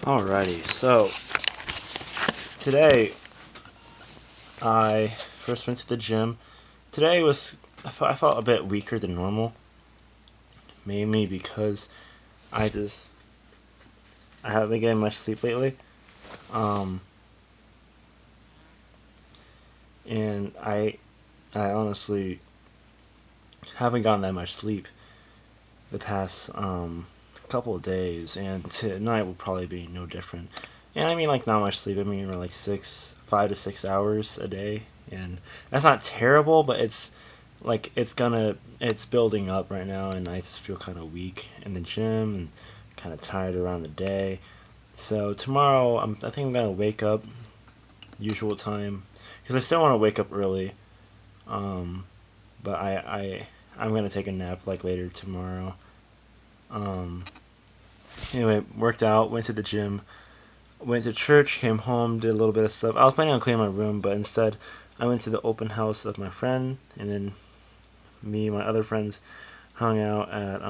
Alrighty, so today I first went to the gym. Today was I felt a bit weaker than normal, mainly because I just I haven't been getting much sleep lately, um, and I honestly haven't gotten that much sleep the past couple of days, and tonight will probably be no different. And I mean, like, not much sleep. I mean, like 5 to 6 hours a day, and that's not terrible, but it's building up right now, and I just feel kind of weak in the gym and kind of tired around the day. So tomorrow, I think I'm gonna wake up usual time because I still want to wake up early. Um, but I'm gonna take a nap like later tomorrow. Um, anyway, worked out, went to the gym, went to church, came home, did a little bit of stuff. I was planning on cleaning my room, but instead I went to the open house of my friend, and then me and my other friends hung out at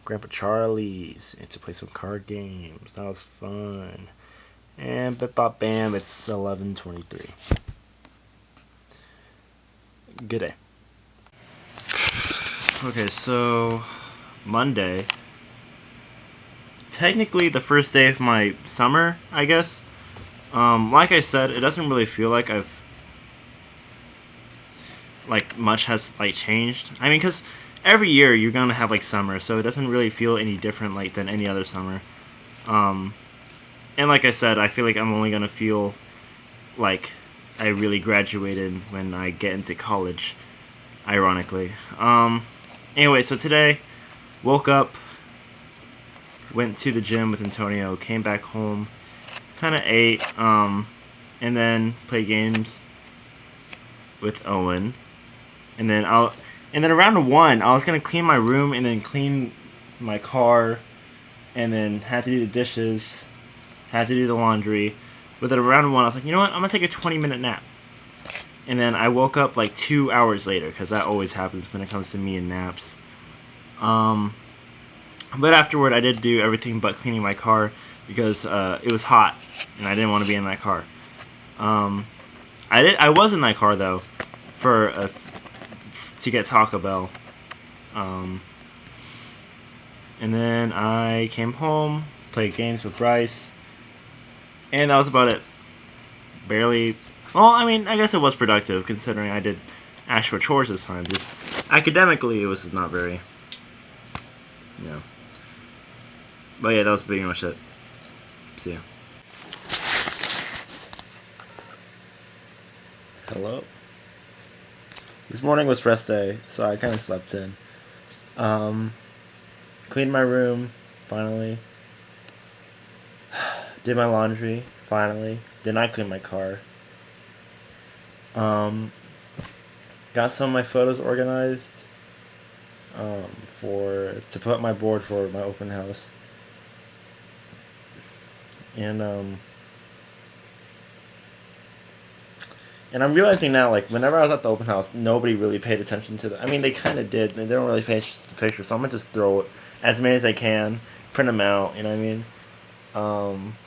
Grandpa Charlie's and to play some card games. That was fun. And bip bop bam, it's 11:23. Good day. Okay, so Monday, technically the first day of my summer, I guess. Like I said, it doesn't really feel like I've like much has like changed. I mean, because every year you're gonna have like summer, so it doesn't really feel any different like than any other summer. Um, and like I said, I feel like I'm only gonna feel like I really graduated when I get into college. Ironically. Anyway, so today woke up, went to the gym with Antonio, came back home, kind of ate, and then played games with Owen, and then around 1, I was gonna clean my room and then clean my car, and then had to do the dishes, had to do the laundry. But then around 1, I was like, you know what? I'm gonna take a 20-minute nap. And then I woke up like 2 hours later, because that always happens when it comes to me and naps. Um, but afterward, I did do everything but cleaning my car because it was hot and I didn't want to be in that car. Um, I was in that car though for to get Taco Bell. Um, and then I came home, played games with Bryce, and that was about it. Barely. Well, I mean, I guess it was productive considering I did actual chores this time. Just academically, it was not very, you know. But yeah, that was pretty much it. See ya. Hello. This morning was rest day, so I kind of slept in. Um, Cleaned my room, finally. Did my laundry, finally. Did not clean my car. Um, got some of my photos organized for to put up my board for my open house. And and I'm realizing now, like, whenever I was at the open house, nobody really paid attention to the. I mean, they kind of did. They don't really pay attention to the picture, so I'm gonna just throw as many as I can, print them out. You know what I mean? Um,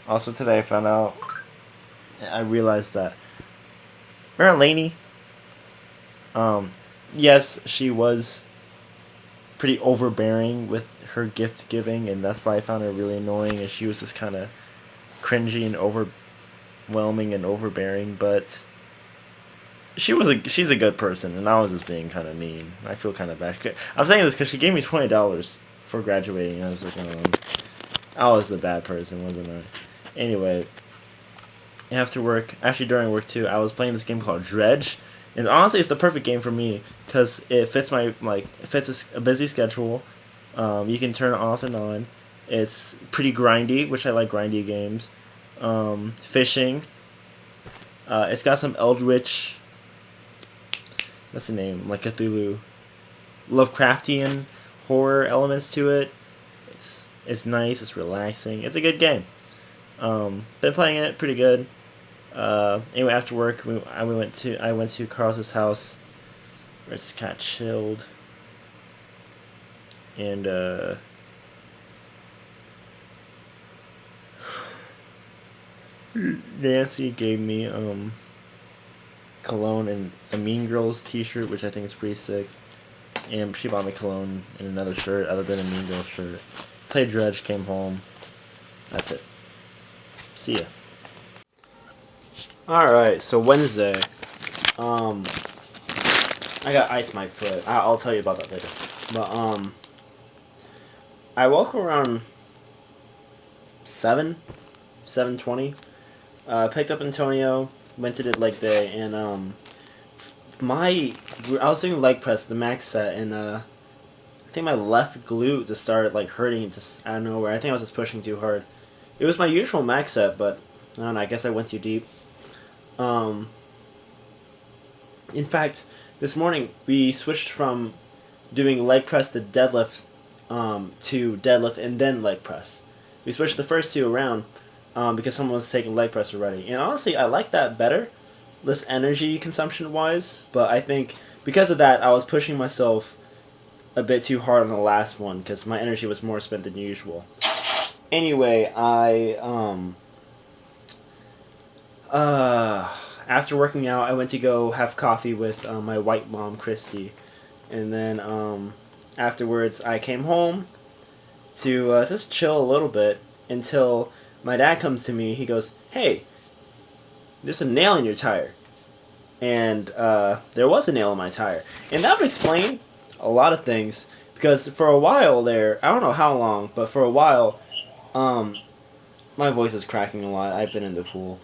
Also today, I found out. I realized that remember Lainey. Um, yes, she was pretty overbearing with her gift giving, and that's why I found her really annoying. And she was just kind of cringy and overwhelming and overbearing, but she's a good person, and I was just being kind of mean. I feel kind of bad. I'm saying this because she gave me $20 for graduating. I was like, I was a bad person, wasn't I? Anyway, after work, actually during work too, I was playing this game called Dredge, and honestly, it's the perfect game for me because it fits it fits a busy schedule. You can turn it off and on. It's pretty grindy, which I like grindy games. Fishing. It's got some Eldritch. What's the name? Like Cthulhu, Lovecraftian horror elements to it. It's nice. It's relaxing. It's a good game. Been playing it pretty good. Anyway, after work, I went to Carlos's house, where it's kind of chilled, and Nancy gave me cologne and a Mean Girls T-shirt, which I think is pretty sick. And she bought me cologne and another shirt other than a Mean Girls shirt. Played Dredge, came home. That's it. See ya. Alright, so Wednesday. I got ice my foot. I'll tell you about that later. But I woke up around 7:20. Picked up Antonio, went to the leg day, and I was doing leg press, the max set, and I think my left glute just started like hurting just out of nowhere. I think I was just pushing too hard. It was my usual max set, but I don't know. I guess I went too deep. In fact, this morning we switched from doing leg press to deadlift, to deadlift and then leg press. We switched the first two around because someone was taking leg press already. And honestly, I like that better, less energy consumption wise. But I think because of that, I was pushing myself a bit too hard on the last one because my energy was more spent than usual. Anyway, after working out, I went to go have coffee with my white mom, Christy. And then afterwards, I came home to just chill a little bit until my dad comes to me. He goes, "Hey, there's a nail in your tire." And there was a nail in my tire. And that would explain a lot of things. Because for a while there, I don't know how long, but for a while, my voice is cracking a lot. I've been in the pool.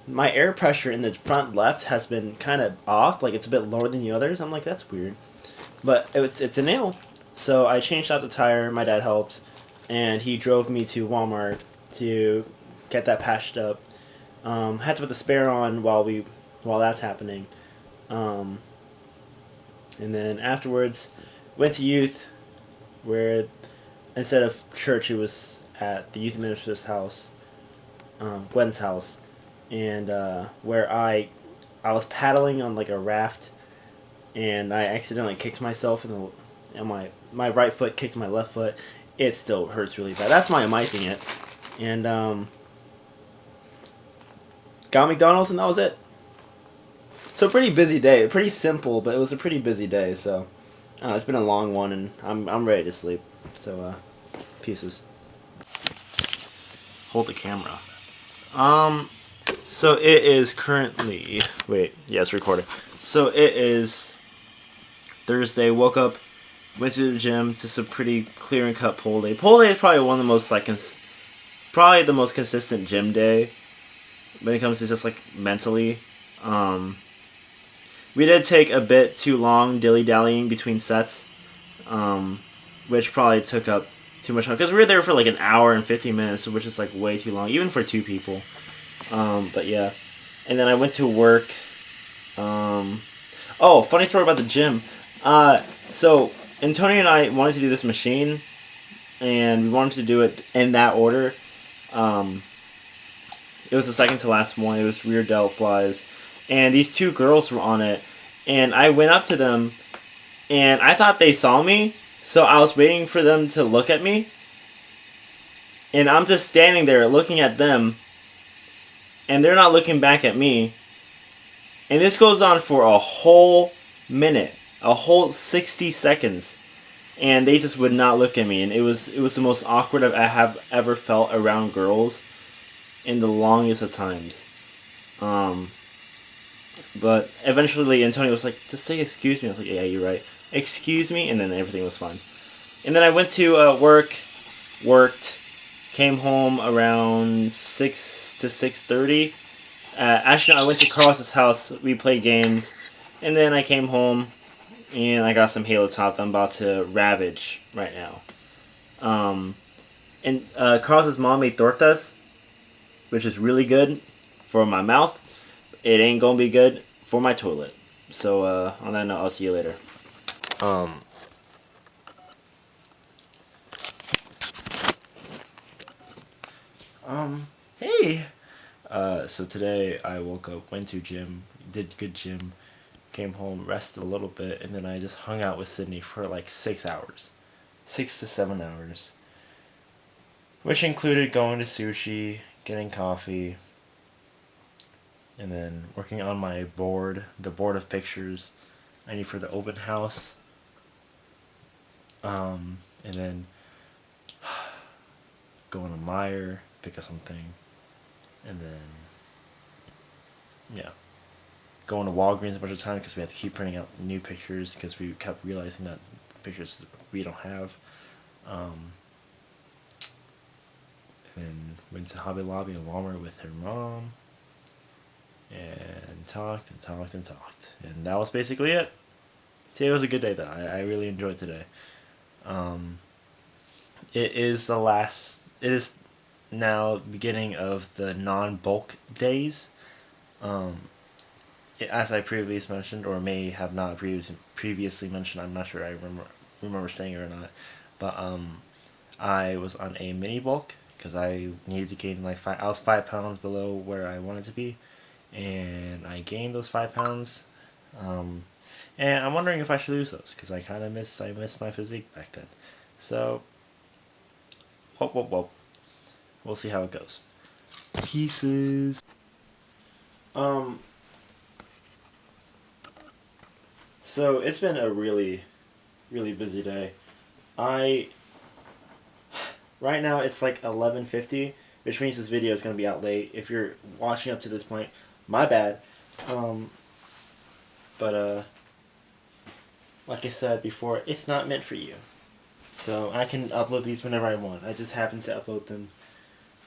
My air pressure in the front left has been kind of off. Like, it's a bit lower than the others. I'm like, that's weird. But it's a nail. So I changed out the tire. My dad helped. And he drove me to Walmart to get that patched up. Had to put the spare on while that's happening. And then afterwards, went to youth, where instead of church, it was at the youth minister's house, Gwen's house, and where I was paddling on like a raft, and I accidentally kicked myself and my right foot kicked my left foot. It still hurts really bad. That's why I'm icing it, and got McDonald's, and that was it. So pretty busy day, pretty simple, but it was a pretty busy day. So it's been a long one, and I'm ready to sleep. So pieces. Hold the camera. So it is currently it's recording. So it is Thursday. Woke up, went to the gym, just a pretty clear and cut pull day. Pull day is probably one of the most probably the most consistent gym day when it comes to just like mentally. We did take a bit too long dilly-dallying between sets, which probably took up too much time. Because we were there for like an hour and 50 minutes, which is like way too long, even for two people. But yeah. And then I went to work. Funny story about the gym. So Antonio and I wanted to do this machine, and we wanted to do it in that order. It was the second to last one. It was rear delt flies. And these two girls were on it. And I went up to them, and I thought they saw me. So I was waiting for them to look at me. And I'm just standing there looking at them. And they're not looking back at me. And this goes on for a whole minute. A whole 60 seconds. And they just would not look at me. And it was the most awkward I have ever felt around girls in the longest of times. But eventually Antonio was like, just say excuse me. I was like, yeah, you're right. Excuse me. And then everything was fine. And then I went to worked, came home around 6 to 6:30. Actually, no, I went to Carlos's house. We played games. And then I came home, and I got some Halo Top that I'm about to ravage right now. And Carlos's mom made tortas, which is really good for my mouth. It ain't gonna be good for my toilet. So on that note, I'll see you later. Hey. So today I woke up, went to gym, did good gym, came home, rested a little bit, and then I just hung out with Sydney for like 6 hours, 6 to 7 hours, which included going to sushi, getting coffee, and then working on my board, the board of pictures I need for the open house. And then going to Meijer, pick up something, and then yeah, going to Walgreens a bunch of times because we have to keep printing out new pictures because we kept realizing that pictures we don't have. Um, and went to Hobby Lobby and Walmart with her mom, and talked and talked and talked, and that was basically it. Today was a good day though. I really enjoyed today. Um, it is the last. It is now the beginning of the non-bulk days. Um, as I previously mentioned, or may have not previously mentioned, I'm not sure I remember saying it or not, but I was on a mini bulk because I needed to gain like five. I was 5 pounds below where I wanted to be, and I gained those 5 pounds. Um, and I'm wondering if I should lose those because I miss my physique back then. So, whoop whoop whoop. We'll see how it goes. Pieces. Um. So it's been a really, really busy day. I right now it's like 11:50, which means this video is gonna be out late. If you're watching up to this point, my bad. Um, but like I said before, it's not meant for you. So I can upload these whenever I want. I just happen to upload them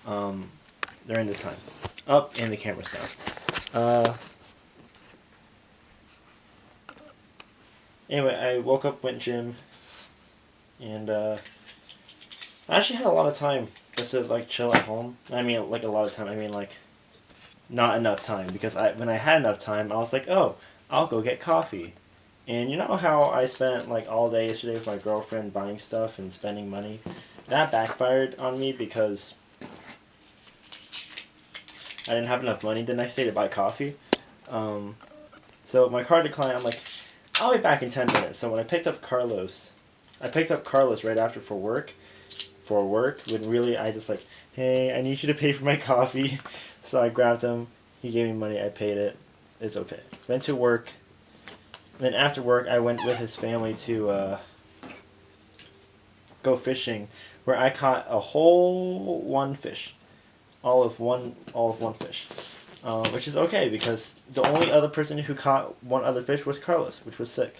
um, during this time. Up and the camera's down. Anyway, I woke up, went gym, and I actually had a lot of time just to like chill at home. I mean, like a lot of time. I mean, like not enough time because when I had enough time, I was like, oh, I'll go get coffee. And you know how I spent like all day yesterday with my girlfriend buying stuff and spending money? That backfired on me because I didn't have enough money the next day to buy coffee. So my card declined. I'm like, I'll be back in 10 minutes. So when I picked up Carlos right after for work, when really I just like, hey, I need you to pay for my coffee. So I grabbed him. He gave me money. I paid it. It's okay. Went to work. Then after work, I went with his family to go fishing, where I caught a whole one fish, all of one fish, which is okay because the only other person who caught one other fish was Carlos, which was sick,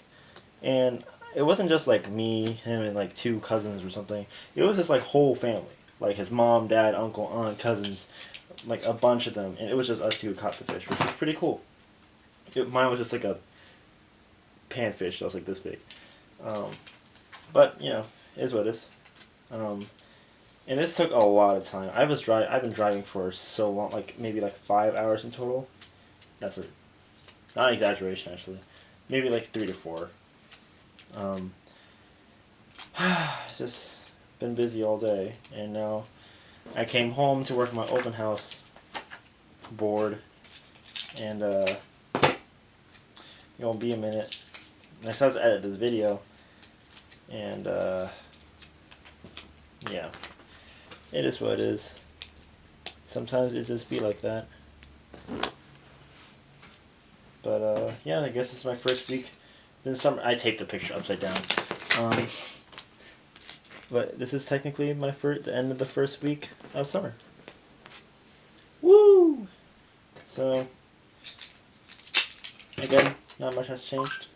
and it wasn't just like me, him, and like two cousins or something. It was his like whole family, like his mom, dad, uncle, aunt, cousins, like a bunch of them, and it was just us two who caught the fish, which was pretty cool. Mine was just like a panfish that was like this big. But you know, it is what it is. And this took a lot of time. I've been driving for so long, like maybe like 5 hours in total. That's not an exaggeration actually. Maybe like 3 to 4. Just been busy all day, and now I came home to work on my open house board, and it won't be a minute. I still have to edit this video, and yeah, it is what it is. Sometimes it just be like that. But yeah, I guess it's my first week. Then summer. I taped the picture upside down. But this is technically the end of the first week of summer. Woo! So again, not much has changed.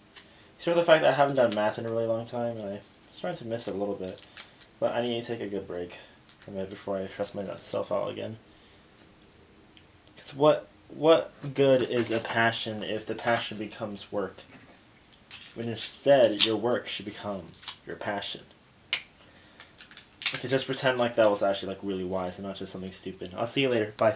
Except for the fact that I haven't done math in a really long time, and I'm starting to miss it a little bit. But I need to take a good break from it before I stress myself out again. Because what good is a passion if the passion becomes work? When instead, your work should become your passion. Okay, just pretend like that was actually like really wise and not just something stupid. I'll see you later. Bye.